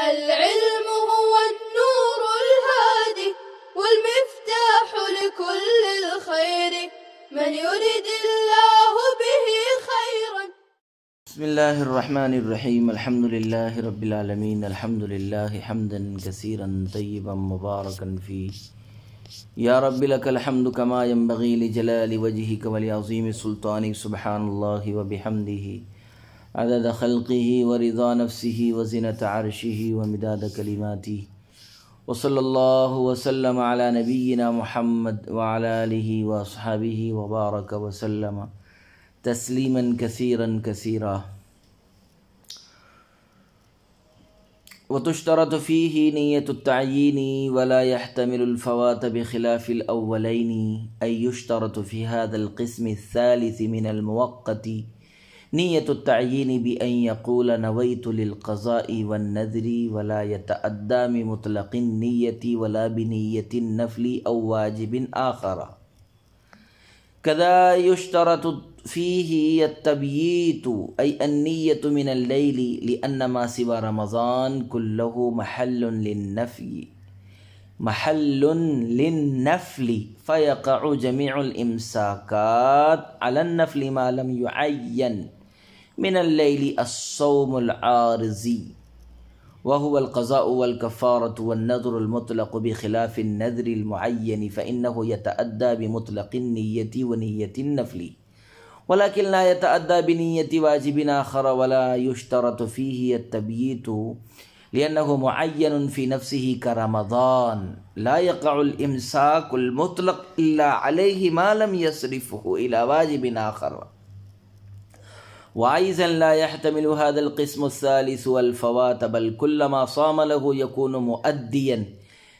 العلم هو النور الهادي والمفتاح لكل الخير من يرد الله به خيرا. بسم الله الرحمن الرحيم. الحمد لله رب العالمين. الحمد لله حمدا كثيرا طيبا مباركا فيه. يا رب لك الحمد كما ينبغي لجلال وجهك ولعظيم سلطانك. سبحان الله وبحمده عدد خلقه ورضا نفسه وزنة عرشه ومداد كلماته. وصلى الله وسلم على نبينا محمد وعلى آله وأصحابه وبارك وسلم تسليما كثيرا كثيرا. وتشترط فيه نية التعيين ولا يحتمل الفوات بخلاف الأولين، أي يشترط في هذا القسم الثالث من المؤقت نية التعيين بأن يقول نويت للقضاء والنذر ولا يتأدى بمطلق النية ولا بنية النفل أو واجب آخر. كذا يشترط فيه التبييت أي النية من الليل، لأن ما سوى رمضان كله محل للنفل فيقع جميع الإمساكات على النفل ما لم يعين من الليل الصوم العارضي، وهو القضاء والكفارة والنذر المطلق بخلاف النذر المعين، فإنه يتأدى بمطلق النية ونية النفل، ولكن لا يتأدى بنية واجب آخر. ولا يشترط فيه التبييت لأنه معين في نفسه كرمضان، لا يقع الإمساك المطلق إلا عليه ما لم يصرفه إلى واجب آخر. وأيضا لا يحتمل هذا القسم الثالث والفوات، بل كل ما صام له يكون مؤديا،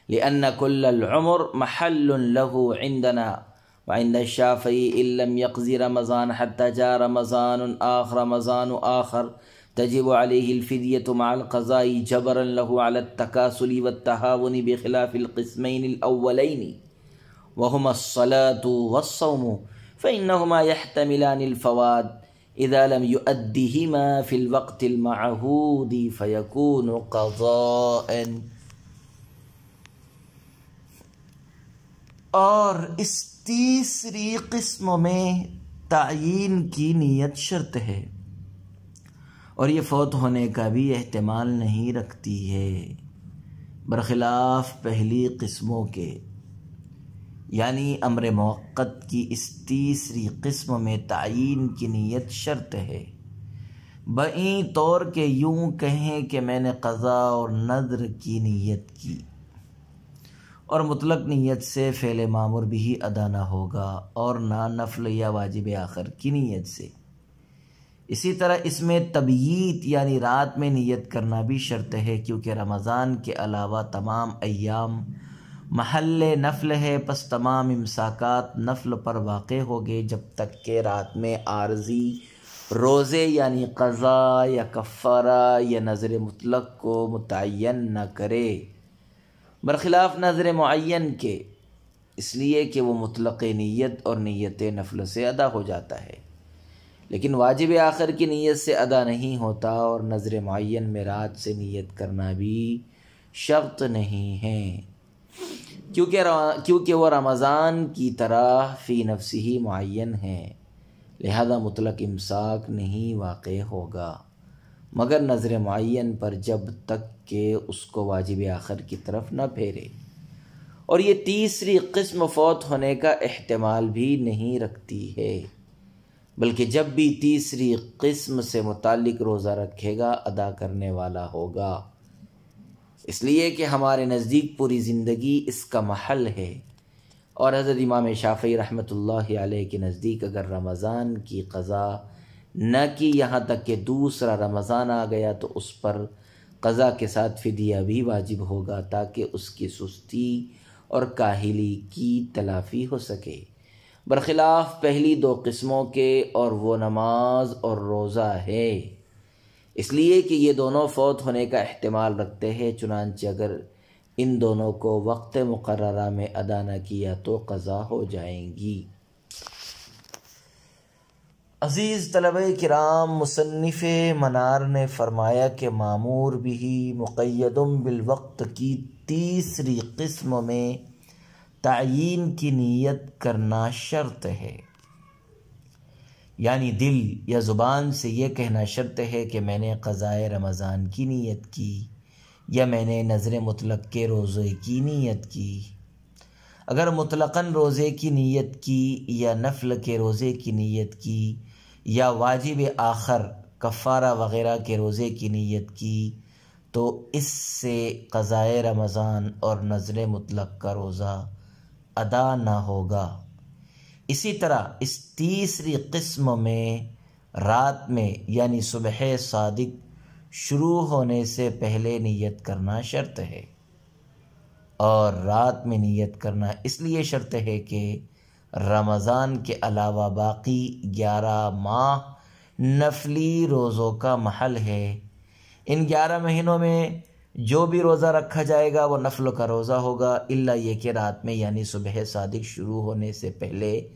لأن كل العمر محل له عندنا. وعند الشافعي إن لم يقضي رمضان حتى جاء رمضان آخر تجب عليه الفدية مع القضاء جبرا له على التكاسل والتهاون، بخلاف القسمين الأولين وهما الصلاة والصوم، فإنهما يحتملان الفوات إذا لم يؤدهما في الوقت المعهود فيكون قضاء. اور اس تیسری قسم میں تعیین کی نیت شرط ہے، اور یہ فوت ہونے کا بھی احتمال نہیں رکھتی ہے، برخلاف پہلی قسموں کے. یعنی امر موقت کی اس تیسری قسم میں تعیین کی نیت شرط ہے، بئیں طور کہ یوں کہیں کہ میں نے قضا اور نذر کی نیت کی، اور مطلق نیت سے فعل مامور بھی ادا نہ ہوگا، اور نہ نفل یا واجب آخر کی نیت سے. اسی طرح اس میں تبییت یعنی رات میں نیت کرنا بھی شرط ہے، کیونکہ رمضان کے علاوہ تمام ایام محل نفل ہے، پس تمام امساکات نفل پر واقع ہوگے جب تک کہ رات میں عارضی روزے یعنی قضا یا کفارہ یا نذر مطلق کو متعین نہ کرے، برخلاف نذر معین کے، اس لیے کہ وہ مطلق نیت اور نیت نفل سے ادا ہو جاتا ہے، لیکن واجب آخر کی نیت سے ادا نہیں ہوتا، اور نذر معین میں رات سے نیت کرنا بھی شرط نہیں ہے، کیونکہ وہ رمضان کی طرح فی نفسہ معین ہے، لہذا مطلق امساک نہیں واقع ہوگا مگر نذر معین پر، جب تک کہ اس کو واجب آخر کی طرف نہ پھیرے. اور یہ تیسری قسم فوت ہونے کا احتمال بھی نہیں رکھتی ہے، بلکہ جب بھی تیسری قسم سے متعلق روزہ رکھے گا ادا کرنے والا ہوگا، اس لیے کہ ہمارے نزدیک پوری زندگی اس کا محل ہے. اور حضرت امام شافعی رحمۃ اللہ علیہ کے نزدیک اگر رمضان کی قضا نہ کی یہاں تک کہ دوسرا رمضان آ گیا تو اس پر قضا کے ساتھ فدیہ بھی واجب ہوگا، تاکہ اس کی سستی اور کاہلی کی تلافی ہو سکے، برخلاف پہلی دو قسموں کے، اور وہ نماز اور روزہ ہے، اس لیے کہ یہ دونوں فوت ہونے کا احتمال رکھتے ہیں. چنانچہ اگر ان دونوں کو وقت مقررہ میں ادا نہ کیا تو قضا ہو جائیں گی. عزیز طلبہ کرام، مصنف منار نے فرمایا کہ معمور بھی مقید بالوقت کی تیسری قسم میں تعیین کی نیت کرنا شرط ہے، یعنی دل یا زبان سے یہ کہنا شرط ہے کہ میں نے قضائے رمضان کی نیت کی یا میں نے نذر مطلق کے روزے کی نیت کی۔ اگر مطلقاً روزے کی نیت کی یا نفل کے روزے کی نیت کی یا واجب آخر کفارہ وغیرہ کے روزے کی نیت کی تو اس سے قضائے رمضان اور نذر مطلق کا روزہ ادا نہ ہوگا۔ اسی طرح اس تیسری قسم میں رات میں یعنی صبح صادق شروع ہونے سے پہلے نیت کرنا شرط ہے، اور رات میں نیت کرنا اس لیے شرط ہے کہ رمضان کے علاوہ باقی 11 ماہ نفلی روزوں کا محل ہے۔ ان 11 مہینوں میں جو بھی روزہ رکھا جائے گا وہ نفل کا روزہ ہوگا، الا یہ کہ رات میں یعنی صبح صادق شروع ہونے سے پہلے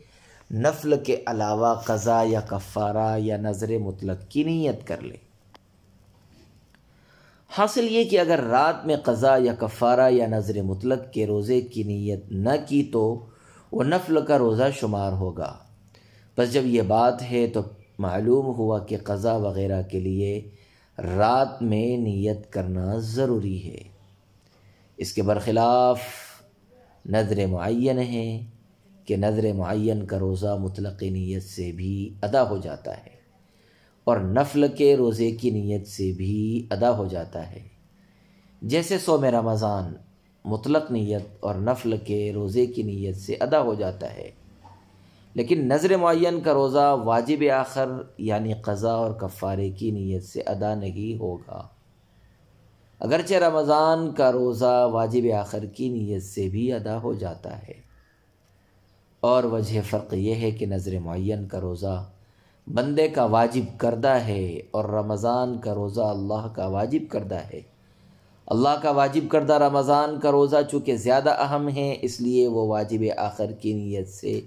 نفل کے علاوہ قضا یا کفارہ یا نذر مطلق کی نیت کر لے۔ حاصل یہ کہ اگر رات میں قضا یا کفارہ یا نذر مطلق کے روزے کی نیت نہ کی تو وہ نفل کا روزہ شمار ہوگا۔ بس جب یہ بات ہے تو معلوم ہوا کہ قضا وغیرہ کے لیے رات میں نیت کرنا ضروری ہے۔ اس کے برخلاف نذر معین ہے کہ نذر معین کا روزہ مطلق نیت سے بھی ادا ہو جاتا ہے اور نفل کے روزے کی نیت سے بھی ادا ہو جاتا ہے، جیسے صوم رمضان مطلق نیت اور نفل کے روزے کی نیت سے ادا ہو جاتا ہے، لیکن نذر معین کا روزہ واجب آخر یعنی قضا اور کفارے کی نیت سے ادا نہیں ہوگا، اگرچہ رمضان کا روزہ واجب آخر کی نیت سے بھی ادا ہو جاتا ہے۔ اور وجہ فرق یہ ہے کہ نذر معین کا روزہ بندے کا واجب کردہ ہے اور رمضان کا روزہ اللہ کا واجب کردہ ہے۔ اللہ کا واجب کردہ رمضان کا روزہ چونکہ زیادہ اہم ہے اس لیے وہ واجب آخر کی نیت سے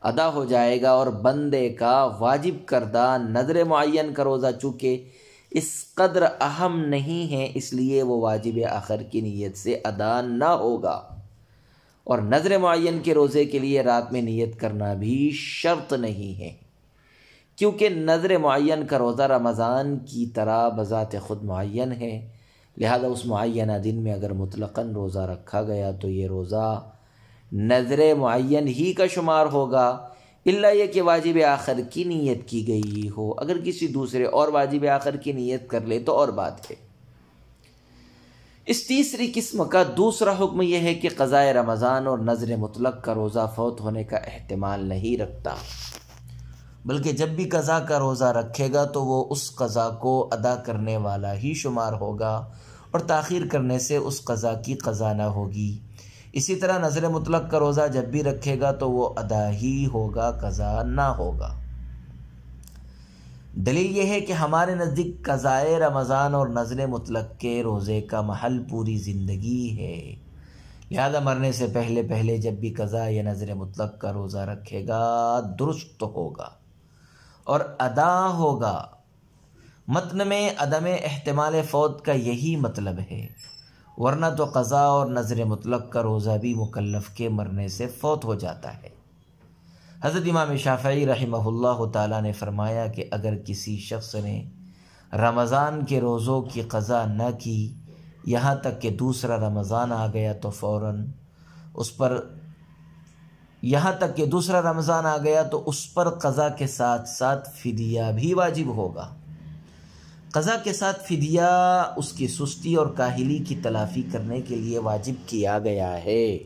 ادا ہو جائے گا، اور بندے کا واجب کردہ نذر معین کا روزہ چونکہ اس قدر اہم نہیں ہے اس لیے وہ واجب آخر کی نیت سے ادا نہ ہوگا۔ اور نذر معین کے روزے کے لیے رات میں نیت کرنا بھی شرط نہیں ہے، کیونکہ نذر معین کا روزہ رمضان کی طرح بذات خود معین ہے، لہذا اس معینہ دن میں اگر مطلقاً روزہ رکھا گیا تو یہ روزہ نذر معین ہی کا شمار ہوگا، الا یہ کہ واجب آخر کی نیت کی گئی ہو۔ اگر کسی دوسرے اور واجب آخر کی نیت کر لے تو اور بات ہے۔ اس تیسری قسم کا دوسرا حکم یہ ہے کہ قضائے رمضان اور نذر مطلق کا روزہ فوت ہونے کا احتمال نہیں رکھتا، بلکہ جب بھی قضا کا روزہ رکھے گا تو وہ اس قضا کو ادا کرنے والا ہی شمار ہوگا اور تاخیر کرنے سے اس قضا کی قضا نہ ہوگی۔ اسی طرح نذر مطلق کا روزہ جب بھی رکھے گا تو وہ ادا ہی ہوگا، قضا نہ ہوگا۔ دلیل یہ ہے کہ ہمارے نزدیک قضائے رمضان اور نذر مطلق کے روزے کا محل پوری زندگی ہے، لہذا مرنے سے پہلے پہلے جب بھی قضا یا نذر مطلق کا روزہ رکھے گا درست ہوگا اور ادا ہوگا۔ متن میں عدم احتمال فوت کا یہی مطلب ہے، ورنہ تو قضا اور نذر مطلق کا روزہ بھی مکلف کے مرنے سے فوت ہو جاتا ہے۔ حضرت امام شافعی رحمہ اللہ تعالیٰ نے فرمایا کہ اگر کسی شخص نے رمضان کے روزوں کی قضا نہ کی یہاں تک کہ دوسرا رمضان آ گیا تو فوراً اس پر قضا کے ساتھ ساتھ فدیہ بھی واجب ہوگا۔ قضا کے ساتھ فدیہ اس کی سستی اور کاہلی کی تلافی کرنے کے لیے واجب کیا گیا ہے۔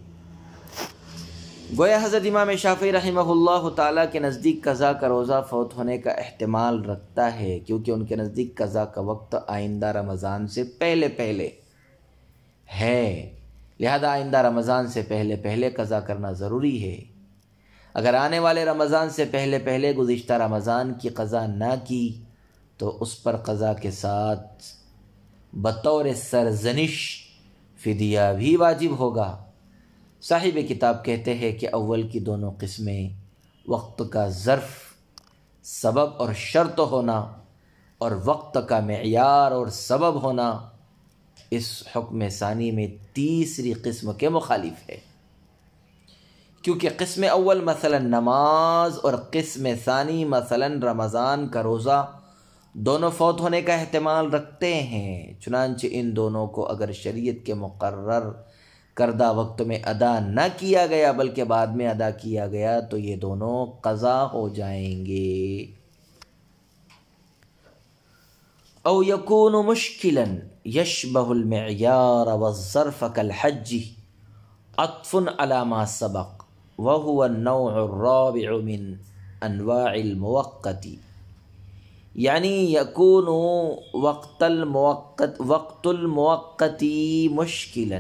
گویا حضرت امام شافعی رحمہ اللہ تعالیٰ کے نزدیک قضا کا روزہ فوت ہونے کا احتمال رکھتا ہے، کیونکہ ان کے نزدیک قضا کا وقت آئندہ رمضان سے پہلے پہلے ہے، لہذا آئندہ رمضان سے پہلے پہلے قضا کرنا ضروری ہے۔ اگر آنے والے رمضان سے پہلے پہلے گزشتہ رمضان کی قضا نہ کی تو اس پر قضا کے ساتھ بطور سرزنش فدیہ بھی واجب ہوگا۔ صاحب کتاب کہتے ہیں کہ اول کی دونوں قسمیں وقت کا ظرف سبب اور شرط ہونا اور وقت کا معیار اور سبب ہونا اس حکم ثانی میں تیسری قسم کے مخالف ہے، کیونکہ قسم اول مثلا نماز اور قسم ثانی مثلا رمضان کا روزہ دونوں فوت ہونے کا احتمال رکھتے ہیں، چنانچہ ان دونوں کو اگر شریعت کے مقرر کردہ وقت میں ادا نہ کیا گیا بلکہ بعد میں ادا کیا گیا تو یہ دونوں قضا ہو جائیں گے۔ او یکون مشکلا یشبہ المعیار والظرف کالحج عطف على ما سبق وهو النوع الرابع من انواع المؤقت، یعنی یکون وقت المؤقت مشکلا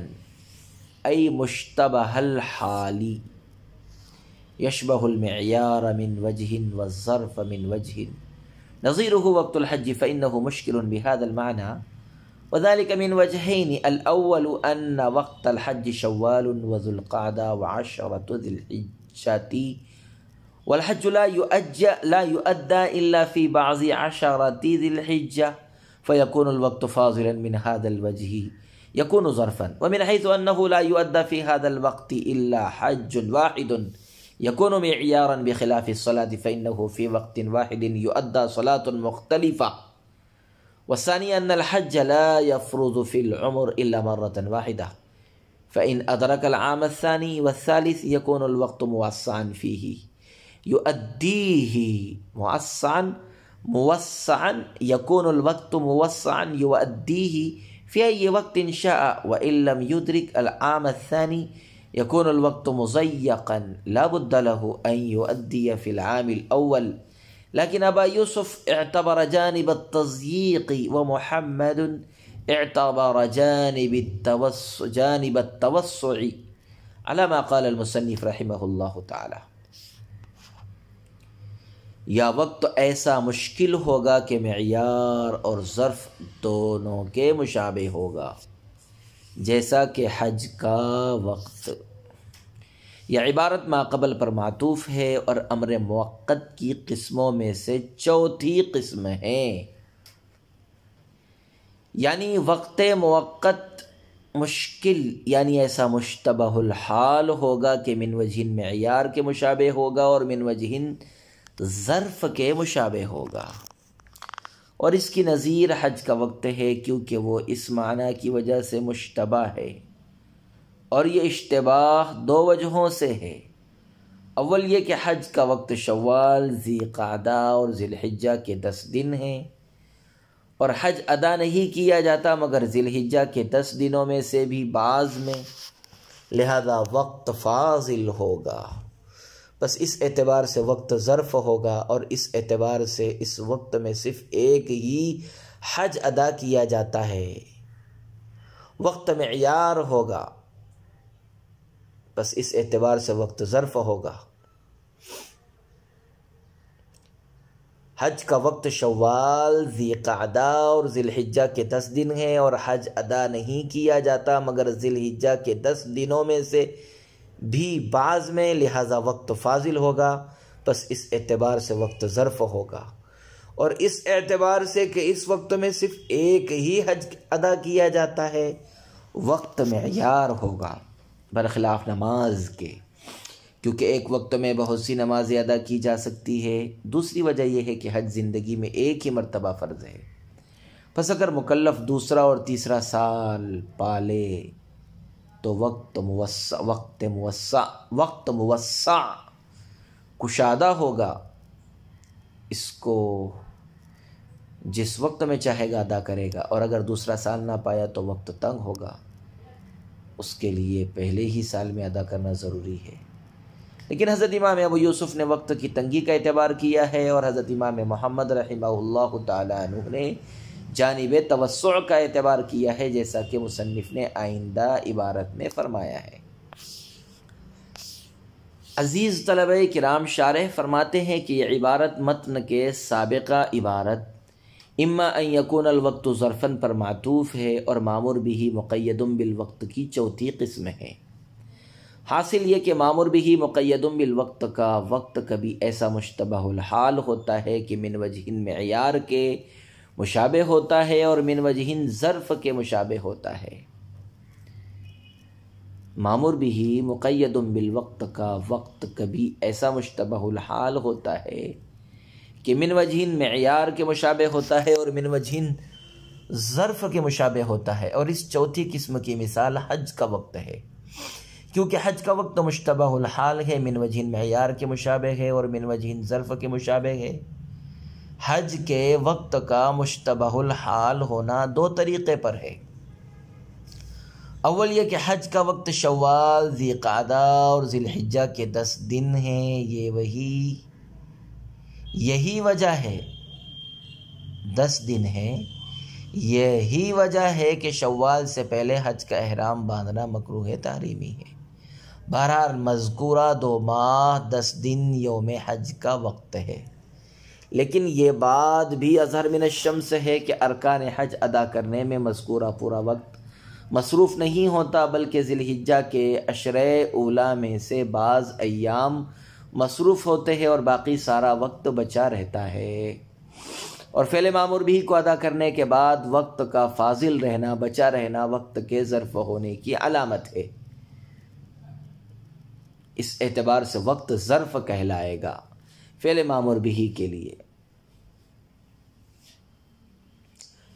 ای مشتبہ الحال یشبہ المعیار من وجہ والظرف من وجہ، نظیرہ وقت الحج فإنه مشکل بهذا المعنى وذلك من وجهين، الأول أن وقت الحج شوال وذو القعدة وعشرة ذي الحجة والحج لا يؤدى إلا في بعض عشرة ذي الحجة فيكون الوقت فاضلا من هذا الوجه يكون ظرفا، ومن حيث أنه لا يؤدى في هذا الوقت إلا حج واحد يكون معيارا بخلاف الصلاة فإنه في وقت واحد يؤدى صلاة مختلفة، والثاني أن الحج لا يفرض في العمر إلا مرة واحدة، فإن أدرك العام الثاني والثالث يكون الوقت موسعا فيه يؤديه موسعا يكون الوقت موسعا يؤديه في أي وقت شاء، وإن لم يدرك العام الثاني يكون الوقت مضيقا لا بد له أن يؤدي في العام الأول، لكن أبا يوسف اعتبر جانب التضييق ومحمد اعتبر جانب التوسع على ما قال المصنف رحمه الله تعالی، یا وقت ایسا مشکل ہوگا کہ معیار اور ظرف دونوں کے مشابہ ہوگا جیسا کہ حج کا وقت۔ یہ عبارت ما قبل پر معطوف ہے اور امر موقت کی قسموں میں سے چوتھی قسم ہے، یعنی وقت موقت مشکل یعنی ایسا مشتبہ الحال ہوگا کہ من وجہ معیار کے مشابہ ہوگا اور من وجہ ظرف کے مشابہ ہوگا، اور اس کی نظیر حج کا وقت ہے کیونکہ وہ اس معنی کی وجہ سے مشتبہ ہے، اور یہ اشتباہ دو وجہوں سے ہے، اول یہ کہ حج کا وقت شوال، ذی قعدہ اور ذی الحجہ کے 10 دن ہیں، اور حج ادا نہیں کیا جاتا مگر ذی الحجہ کے 10 دنوں میں سے بھی بعض میں، لہذا وقت فاضل ہوگا، بس اس اعتبار سے وقت ظرف ہوگا، اور اس اعتبار سے اس وقت میں صرف ایک ہی حج ادا کیا جاتا ہے، وقت معیار ہوگا، بس اس اعتبار سے وقت ظرف ہوگا۔ حج کا وقت شوال، ذی قعدہ اور ذی الحجہ کے 10 دن ہیں، اور حج ادا نہیں کیا جاتا مگر ذی الحجہ کے 10 دنوں میں سے بھی بعض میں، لہذا وقت فاضل ہوگا، بس اس اعتبار سے وقت ظرف ہوگا، اور اس اعتبار سے کہ اس وقت میں صرف ایک ہی حج ادا کیا جاتا ہے وقت معیار ہوگا، برخلاف نماز کے، کیونکہ ایک وقت میں بہت سی نمازیں ادا کی جا سکتی ہے۔ دوسری وجہ یہ ہے کہ حج زندگی میں ایک ہی مرتبہ فرض ہے، پس اگر مکلف دوسرا اور تیسرا سال پالے تو وقت موسع کشادہ ہوگا، اس کو جس وقت میں چاہے گا ادا کرے گا، اور اگر دوسرا سال نہ پایا تو وقت تنگ ہوگا، اس کے لیے پہلے ہی سال میں ادا کرنا ضروری ہے۔ لیکن حضرت امام ابو یوسف نے وقت کی تنگی کا اعتبار کیا ہے، اور حضرت امام محمد رحمہ اللہ تعالی عنہ نے جانب توسع کا اعتبار کیا ہے، جیسا کہ مصنف نے آئندہ عبارت میں فرمایا ہے۔ عزیز طلبہ کرام، شارح فرماتے ہیں کہ یہ عبارت متن کے سابقہ عبارت اما ان یکون الوقت ظرفاً پر معطوف ہے، اور مامور بھی مقید بالوقت کی چوتھی قسم ہے۔ حاصل یہ کہ مامور بھی مقید بالوقت کا وقت کبھی ایسا مشتبہ الحال ہوتا ہے کہ من وجہ معیار کے مشابہ ہوتا ہے اور من وجہ ظرف کے مشابہ ہوتا ہے۔ مامور بھی مقید بالوقت کا وقت کبھی ایسا مشتبہ الحال ہوتا ہے کہ من وجہ معیار کے مشابہ ہوتا ہے اور من وجہ ظرف کے مشابہ ہوتا ہے، اور اس چوتھی قسم کی مثال حج کا وقت ہے، کیونکہ حج کا وقت مشتبہ الحال ہے، من وجہ معیار کے مشابہ ہے اور من وجہ ظرف کے مشابہ ہے۔ حج کے وقت کا مشتبہ الحال ہونا دو طریقے پر ہے۔ اول یہ کہ حج کا وقت شوال، ذی قعدہ اور ذی الحجہ کے 10 دن ہیں، یہی وجہ ہے 10 دن ہیں، یہی وجہ ہے کہ شوال سے پہلے حج کا احرام باندھنا مکروہ تحریمی ہے۔ بہرحال مذکورہ 2 ماہ 10 دن یوم حج کا وقت ہے، لیکن یہ بات بھی اظہر من الشمس ہے کہ ارکان حج ادا کرنے میں مذکورہ پورا وقت مصروف نہیں ہوتا، بلکہ ذی الحجہ کے عشرے اولیٰ میں سے بعض ایام مصروف ہوتے ہیں اور باقی سارا وقت بچا رہتا ہے، اور فعل مامور بھی کو ادا کرنے کے بعد وقت کا فاضل رہنا، بچا رہنا وقت کے ظرف ہونے کی علامت ہے۔ اس اعتبار سے وقت ظرف کہلائے گا فعل مامور بھی کے لیے۔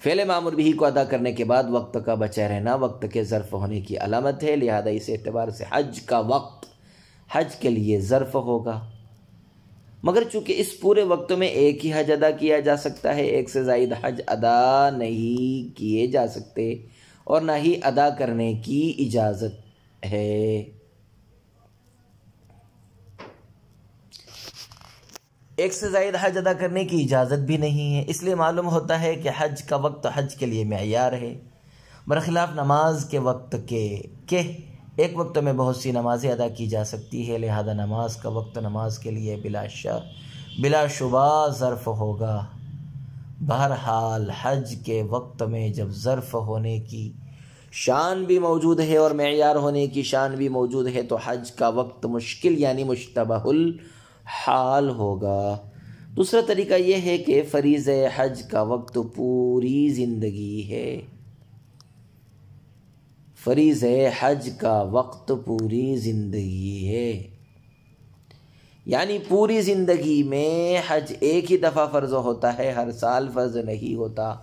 فعل مامور بھی کو ادا کرنے کے بعد وقت کا بچا رہنا وقت کے ظرف ہونے کی علامت ہے، لہذا اس اعتبار سے حج کا وقت حج کے لیے ظرف ہوگا، مگر چونکہ اس پورے وقت میں ایک ہی حج ادا کیا جا سکتا ہے، ایک سے زائد حج ادا نہیں کیے جا سکتے اور نہ ہی ادا کرنے کی اجازت ہے۔ ایک سے زائد حج ادا کرنے کی اجازت بھی نہیں ہے، اس لیے معلوم ہوتا ہے کہ حج کا وقت حج کے لیے معیار ہے، برخلاف نماز کے وقت کہ ایک وقت میں بہت سی نمازیں ادا کی جا سکتی ہے، لہذا نماز کا وقت نماز کے لیے بلا شبہ ظرف ہوگا۔ بہرحال حج کے وقت میں جب ظرف ہونے کی شان بھی موجود ہے اور معیار ہونے کی شان بھی موجود ہے تو حج کا وقت مشکل یعنی مشتبہ الحال ہوگا۔ دوسرا طریقہ یہ ہے کہ فریضہ حج کا وقت پوری زندگی ہے، فریضہ حج کا وقت پوری زندگی ہے، یعنی پوری زندگی میں حج ایک ہی دفعہ فرض ہوتا ہے، ہر سال فرض نہیں ہوتا۔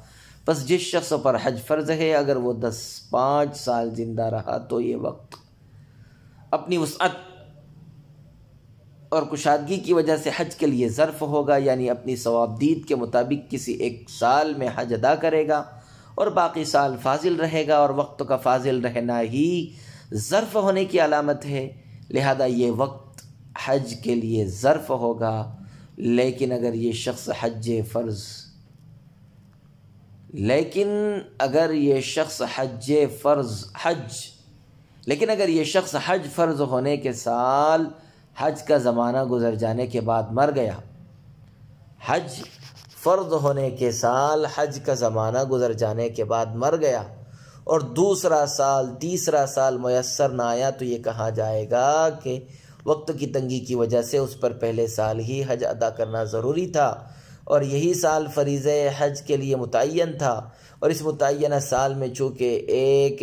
پس جس شخص پر حج فرض ہے اگر وہ 5 سال زندہ رہا تو یہ وقت اپنی وسعت اور کشادگی کی وجہ سے حج کے لیے ظرف ہوگا، یعنی اپنی ثوابدید کے مطابق کسی ایک سال میں حج ادا کرے گا اور باقی سال فاضل رہے گا، اور وقت کا فاضل رہنا ہی ظرف ہونے کی علامت ہے، لہذا یہ وقت حج کے لیے ظرف ہوگا۔ لیکن اگر یہ شخص حج فرض ہونے کے سال حج کا زمانہ گزر جانے کے بعد مر گیا، حج فرض ہونے کے سال حج کا زمانہ گزر جانے کے بعد مر گیا اور دوسرا سال تیسرا سال میسر نہ آیا تو یہ کہا جائے گا کہ وقت کی تنگی کی وجہ سے اس پر پہلے سال ہی حج ادا کرنا ضروری تھا، اور یہی سال فریضہ حج کے لیے متعین تھا، اور اس متعینہ سال میں چونکہ ایک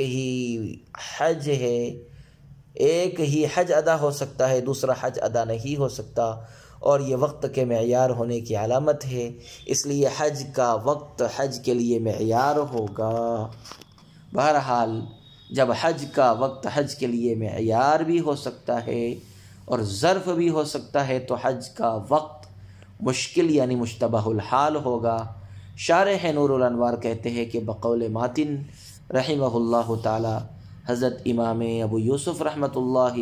ہی حج ادا ہو سکتا ہے، دوسرا حج ادا نہیں ہو سکتا، اور یہ وقت کے معیار ہونے کی علامت ہے، اس لیے حج کا وقت حج کے لیے معیار ہوگا۔ بہرحال جب حج کا وقت حج کے لیے معیار بھی ہو سکتا ہے اور ظرف بھی ہو سکتا ہے تو حج کا وقت مشکل یعنی مشتبہ الحال ہوگا۔ شارح نور الانوار کہتے ہیں کہ بقول ماتن رحمہ اللہ تعالی حضرت امام ابو یوسف رحمۃ اللہ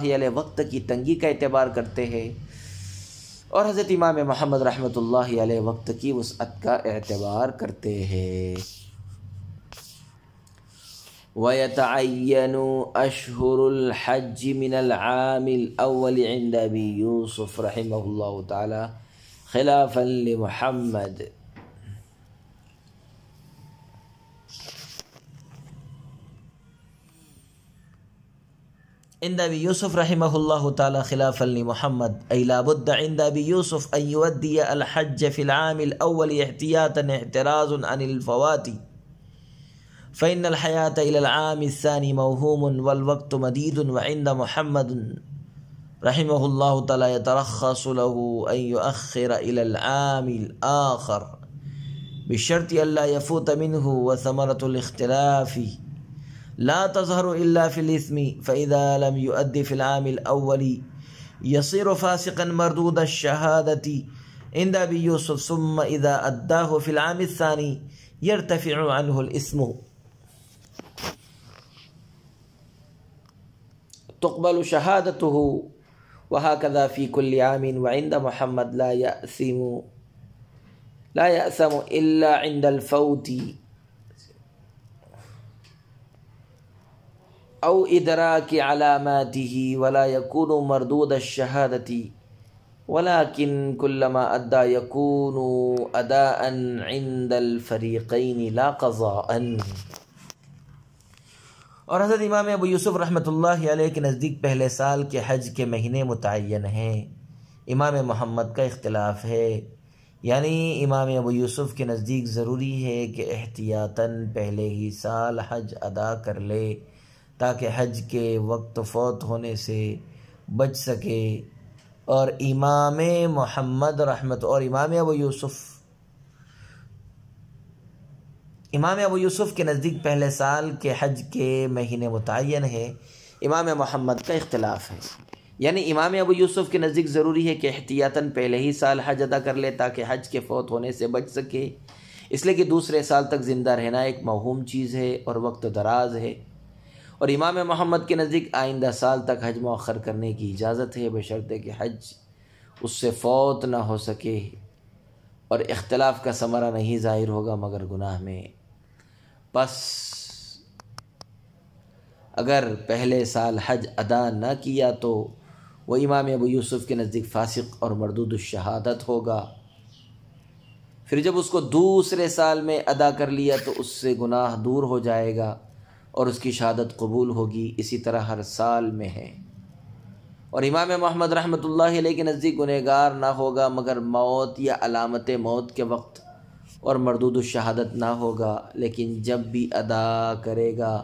علیہ وقت کی تنگی کا اعتبار کرتے ہیں، اور حضرت امام محمد رحمۃ اللہ علیہ وقت کی وسعت کا اعتبار کرتے ہیں۔ وَيَتَعَيَّنُ أَشْهُرُ الْحَجِّ مِنَ الْعَامِ الْأَوَّلِ عِنْدَ أَبِي يُوسُف رحمہ اللہ تعالی خلافا لمحمد۔ عند أبي يوسف رحمه الله تعالى خلافا لمحمد أي لا بد عند أبي يوسف أن يؤدي الحج في العام الأول احتياطا احتراز عن الفوات، فإن الحياة إلى العام الثاني موهوم والوقت مديد، وعند محمد رحمه الله تعالى يترخص له أن يؤخر إلى العام الآخر بشرط ألا يفوت منه، وثمرة الاختلاف لا تظهر إلا في الإثم، فإذا لم يؤدي في العام الأول يصير فاسقا مردود الشهادة عند أبي يوسف، ثم إذا أداه في العام الثاني يرتفع عنه الإثم. تقبل شهادته وهكذا في كل عام، وعند محمد لا يأثم إلا عند الفوت أو إدراك علاماته، ولا يكون مردود الشهادة، ولكن كلما أدى يكون أداء عند الفريقين لا قضاء. اور حضرت امام ابو یوسف رحمۃ اللہ علیہ کے نزدیک پہلے سال کے حج کے مہینے متعین ہیں، امام محمد کا اختلاف ہے، یعنی امام ابو یوسف کے نزدیک ضروری ہے کہ احتیاطاً پہلے ہی سال حج ادا کر لے تاکہ حج کے وقت فوت ہونے سے بچ سکے، اور امام محمد اور امام ابو یوسف کے نزدیک پہلے سال کے حج کے مہینے متعین ہے، امام محمد کا اختلاف ہے، یعنی امام ابو یوسف کے نزدیک ضروری ہے کہ احتیاطاً پہلے ہی سال حج ادا کر لے تاکہ حج کے فوت ہونے سے بچ سکے، اس لیے کہ دوسرے سال تک زندہ رہنا ایک موہوم چیز ہے اور وقت دراز ہے، اور امام محمد کے نزدیک آئندہ سال تک حج مؤخر کرنے کی اجازت ہے بشرطے کہ حج اس سے فوت نہ ہو سکے، اور اختلاف کا ثمرہ نہیں ظاہر ہوگا مگر گناہ میں۔ پس اگر پہلے سال حج ادا نہ کیا تو وہ امام ابو یوسف کے نزدیک فاسق اور مردود الشہادت ہوگا، پھر جب اس کو دوسرے سال میں ادا کر لیا تو اس سے گناہ دور ہو جائے گا اور اس کی شہادت قبول ہوگی، اسی طرح ہر سال میں ہے۔ اور امام محمد رحمۃ اللہ علیہ کے نزدیک گنہگار نہ ہوگا مگر موت یا علامت موت کے وقت، اور مردود الشہادت نہ ہوگا، لیکن جب بھی ادا کرے گا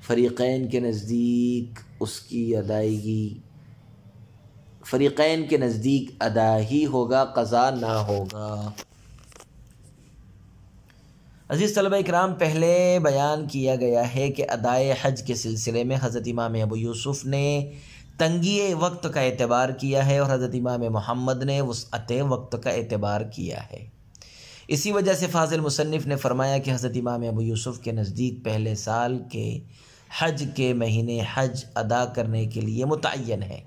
فریقین کے نزدیک اس کی ادائیگی، فریقین کے نزدیک ادا ہی ہوگا، قضا نہ ہوگا۔ عزیز طلبہ اکرام، پہلے بیان کیا گیا ہے کہ ادائے حج کے سلسلے میں حضرت امام ابو یوسف نے تنگی وقت کا اعتبار کیا ہے اور حضرت امام محمد نے وسعت وقت کا اعتبار کیا ہے۔ اسی وجہ سے فاضل مصنف نے فرمایا کہ حضرت امام ابو یوسف کے نزدیک پہلے سال کے حج کے مہینے حج ادا کرنے کے لیے متعین ہے،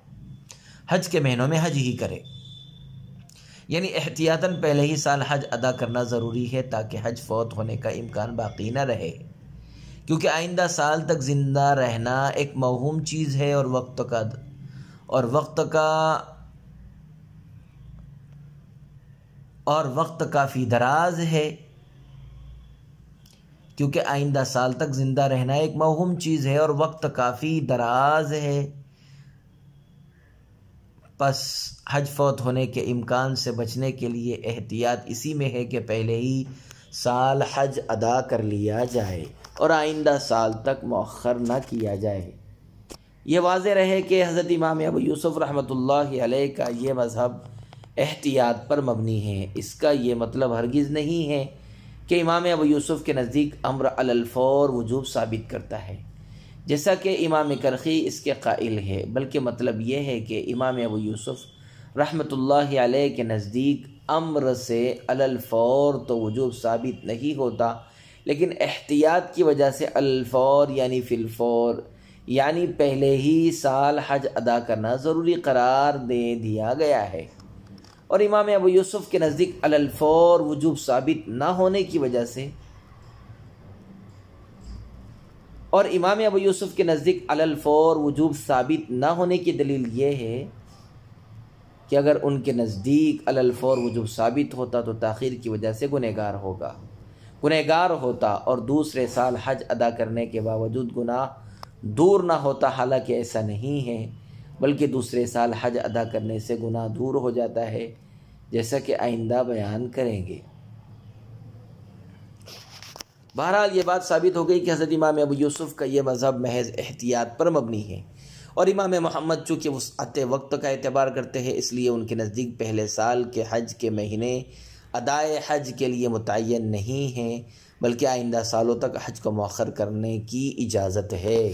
حج کے مہینوں میں حج ہی کرے، یعنی احتیاطاً پہلے ہی سال حج ادا کرنا ضروری ہے تاکہ حج فوت ہونے کا امکان باقی نہ رہے، کیونکہ آئندہ سال تک زندہ رہنا ایک موہوم چیز ہے اور وقت کافی دراز ہے، کیونکہ آئندہ سال تک زندہ رہنا ایک موہوم چیز ہے اور وقت کافی دراز ہے، پس حج فوت ہونے کے امکان سے بچنے کے لیے احتیاط اسی میں ہے کہ پہلے ہی سال حج ادا کر لیا جائے اور آئندہ سال تک مؤخر نہ کیا جائے۔ یہ واضح رہے کہ حضرت امام ابو یوسف رحمۃ اللہ علیہ کا یہ مذہب احتیاط پر مبنی ہے، اس کا یہ مطلب ہرگز نہیں ہے کہ امام ابو یوسف کے نزدیک امر علی الفور وجوب ثابت کرتا ہے، جیسا کہ امام کرخی اس کے قائل ہے، بلکہ مطلب یہ ہے کہ امام ابو یوسف رحمۃ اللہ علیہ کے نزدیک امر سے علی الفور تو وجوب ثابت نہیں ہوتا، لیکن احتیاط کی وجہ سے علی الفور یعنی فی الفور، یعنی پہلے ہی سال حج ادا کرنا ضروری قرار دے دیا گیا ہے، اور امام ابو یوسف کے نزدیک علی الفور وجوب ثابت نہ ہونے کی وجہ سے، اور امام ابو یوسف کے نزدیک علی الفور وجوب ثابت نہ ہونے کی دلیل یہ ہے کہ اگر ان کے نزدیک علی الفور وجوب ثابت ہوتا تو تاخیر کی وجہ سے گنہگار ہوتا اور دوسرے سال حج ادا کرنے کے باوجود گناہ دور نہ ہوتا، حالانکہ ایسا نہیں ہے، بلکہ دوسرے سال حج ادا کرنے سے گناہ دور ہو جاتا ہے، جیسا کہ آئندہ بیان کریں گے۔ بہرحال یہ بات ثابت ہو گئی کہ حضرت امام ابو یوسف کا یہ مذہب محض احتیاط پر مبنی ہے، اور امام محمد چونکہ وسعت وقت کا اعتبار کرتے ہیں، اس لیے ان کے نزدیک پہلے سال کے حج کے مہینے ادائے حج کے لیے متعین نہیں ہیں، بلکہ آئندہ سالوں تک حج کو مؤخر کرنے کی اجازت ہے۔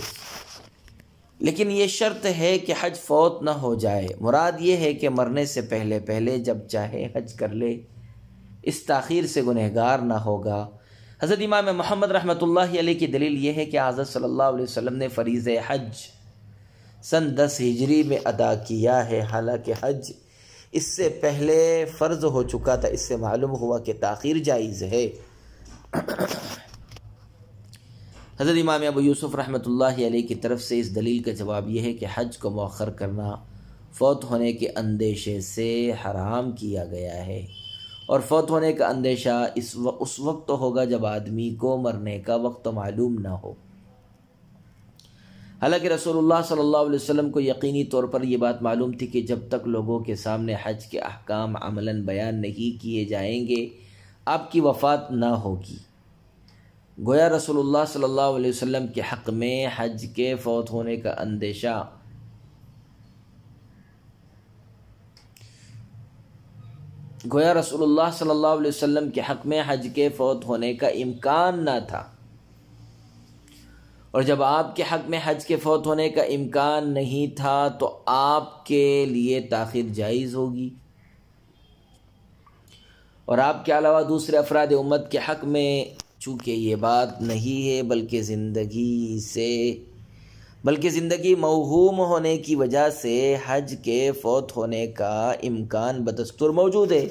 لیکن یہ شرط ہے کہ حج فوت نہ ہو جائے۔ مراد یہ ہے کہ مرنے سے پہلے پہلے جب چاہے حج کر لے، اس تاخیر سے گنہگار نہ ہوگا۔ حضرت امام محمد رحمۃ اللہ علیہ کی دلیل یہ ہے کہ حضرت صلی اللہ علیہ وسلم نے فریضہ حج سن 10 ہجری میں ادا کیا ہے، حالانکہ حج اس سے پہلے فرض ہو چکا تھا۔ اس سے معلوم ہوا کہ تاخیر جائز ہے۔ حضرت امام ابو یوسف رحمۃ اللہ علیہ کی طرف سے اس دلیل کا جواب یہ ہے کہ حج کو مؤخر کرنا فوت ہونے کے اندیشے سے حرام کیا گیا ہے، اور فوت ہونے کا اندیشہ اس وقت ہوگا جب آدمی کو مرنے کا وقت معلوم نہ ہو۔ حالانکہ رسول اللہ صلی اللہ علیہ وسلم کو یقینی طور پر یہ بات معلوم تھی کہ جب تک لوگوں کے سامنے حج کے احکام عملاً بیان نہیں کیے جائیں گے، آپ کی وفات نہ ہوگی۔ گویا رسول اللہ صلی اللہ علیہ وسلم کے حق میں حج کے فوت ہونے کا اندیشہ گویا رسول اللہ صلی اللہ علیہ وسلم کے حق میں حج کے فوت ہونے کا امکان نہ تھا، اور جب آپ کے حق میں حج کے فوت ہونے کا امکان نہیں تھا تو آپ کے لیے تاخیر جائز ہوگی، اور آپ کے علاوہ دوسرے افراد امت کے حق میں چونکہ یہ بات نہیں ہے بلکہ زندگی موہوم ہونے کی وجہ سے حج کے فوت ہونے کا امکان بدستور موجود ہے،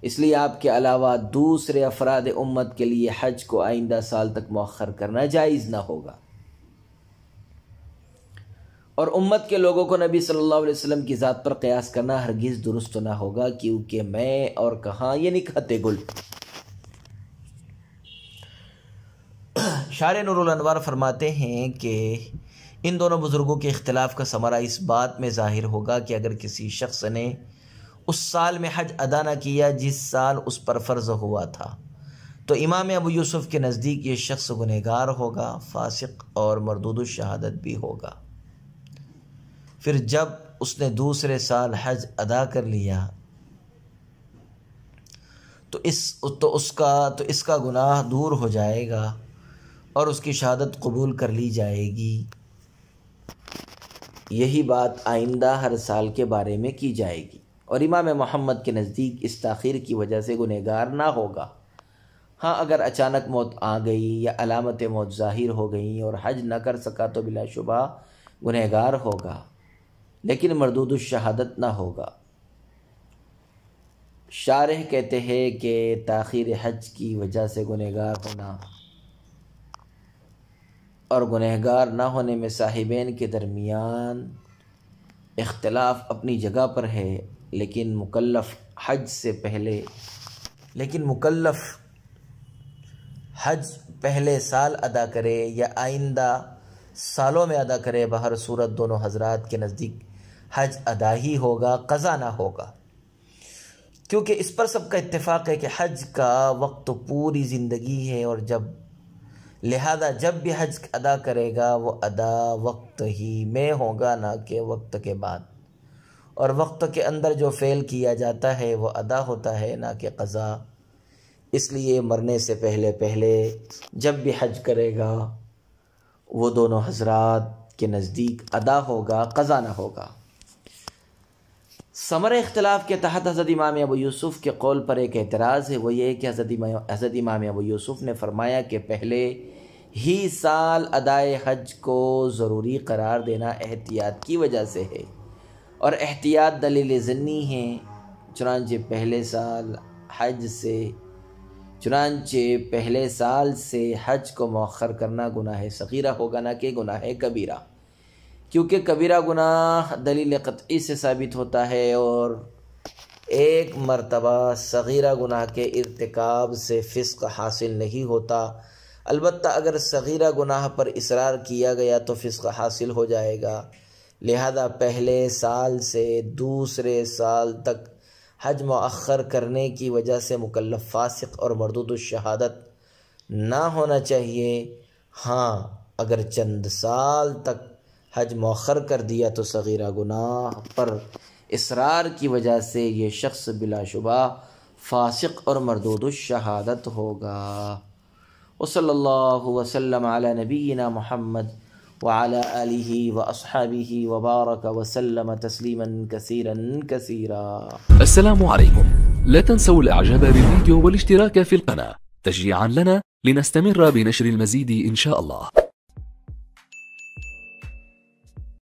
اس لیے آپ کے علاوہ دوسرے افراد امت کے لیے حج کو آئندہ سال تک مؤخر کرنا جائز نہ ہوگا، اور امت کے لوگوں کو نبی صلی اللہ علیہ وسلم کی ذات پر قیاس کرنا ہرگز درست نہ ہوگا، کیونکہ میں اور کہاں یہ نکھتے گل۔ شارح نور الانوار فرماتے ہیں کہ ان دونوں بزرگوں کے اختلاف کا ثمرہ اس بات میں ظاہر ہوگا کہ اگر کسی شخص نے اس سال میں حج ادا نہ کیا جس سال اس پر فرض ہوا تھا، تو امام ابو یوسف کے نزدیک یہ شخص گنہگار ہوگا، فاسق اور مردود الشہادت بھی ہوگا۔ پھر جب اس نے دوسرے سال حج ادا کر لیا تو اس کا گناہ دور ہو جائے گا اور اس کی شہادت قبول کر لی جائے گی۔ یہی بات آئندہ ہر سال کے بارے میں کی جائے گی، اور امام محمد کے نزدیک اس تاخیر کی وجہ سے گنہگار نہ ہوگا۔ ہاں اگر اچانک موت آ گئی یا علامت موت ظاہر ہو گئیں اور حج نہ کر سکا تو بلا شبہ گنہگار ہوگا، لیکن مردود الشہادت نہ ہوگا۔ شارح کہتے ہیں کہ تاخیر حج کی وجہ سے گنہگار ہونا اور گنہگار نہ ہونے میں صاحبین کے درمیان اختلاف اپنی جگہ پر ہے، لیکن مکلف حج پہلے سال ادا کرے یا آئندہ سالوں میں ادا کرے، بہر صورت دونوں حضرات کے نزدیک حج ادا ہی ہوگا، قضا نہ ہوگا، کیونکہ اس پر سب کا اتفاق ہے کہ حج کا وقت پوری زندگی ہے، اور لہذا جب بھی حج ادا کرے گا وہ ادا وقت ہی میں ہوگا، نہ کہ وقت کے بعد، اور وقت کے اندر جو فعل کیا جاتا ہے وہ ادا ہوتا ہے، نہ کہ قضا۔ اس لیے مرنے سے پہلے پہلے جب بھی حج کرے گا وہ دونوں حضرات کے نزدیک ادا ہوگا، قضا نہ ہوگا۔ ثمرہ اختلاف کے تحت حضرت امام ابو یوسف کے قول پر ایک اعتراض ہے، وہ یہ ہے کہ حضرت امام ابو یوسف نے فرمایا کہ پہلے ہی سال ادائے حج کو ضروری قرار دینا احتیاط کی وجہ سے ہے، اور احتیاط دلیل ضمنی ہے، چنانچہ پہلے سال سے حج کو مؤخر کرنا گناہ صغیرہ ہوگا، نہ کہ گناہ کبیرہ، کیونکہ کبیرہ گناہ دلیل قطعی سے ثابت ہوتا ہے، اور ایک مرتبہ صغیرہ گناہ کے ارتکاب سے فسق حاصل نہیں ہوتا، البتہ اگر صغیرہ گناہ پر اصرار کیا گیا تو فسق حاصل ہو جائے گا، لہذا پہلے سال سے دوسرے سال تک حج مؤخر کرنے کی وجہ سے مکلف فاسق اور مردود الشہادت نہ ہونا چاہیے۔ ہاں اگر چند سال تک حج مؤخر کر دیا تو صغیرہ گناہ پر اصرار کی وجہ سے یہ شخص بلا شبہ فاسق اور مردود الشہادت ہوگا۔ وصلی اللہ وسلم علی نبینا محمد وعلى آله وأصحابه وبارك وسلم تسليما كثيرا كثيرا. السلام عليكم. لا تنسوا الإعجاب بالفيديو والاشتراك في القناة تشجيعا لنا لنستمر بنشر المزيد إن شاء الله.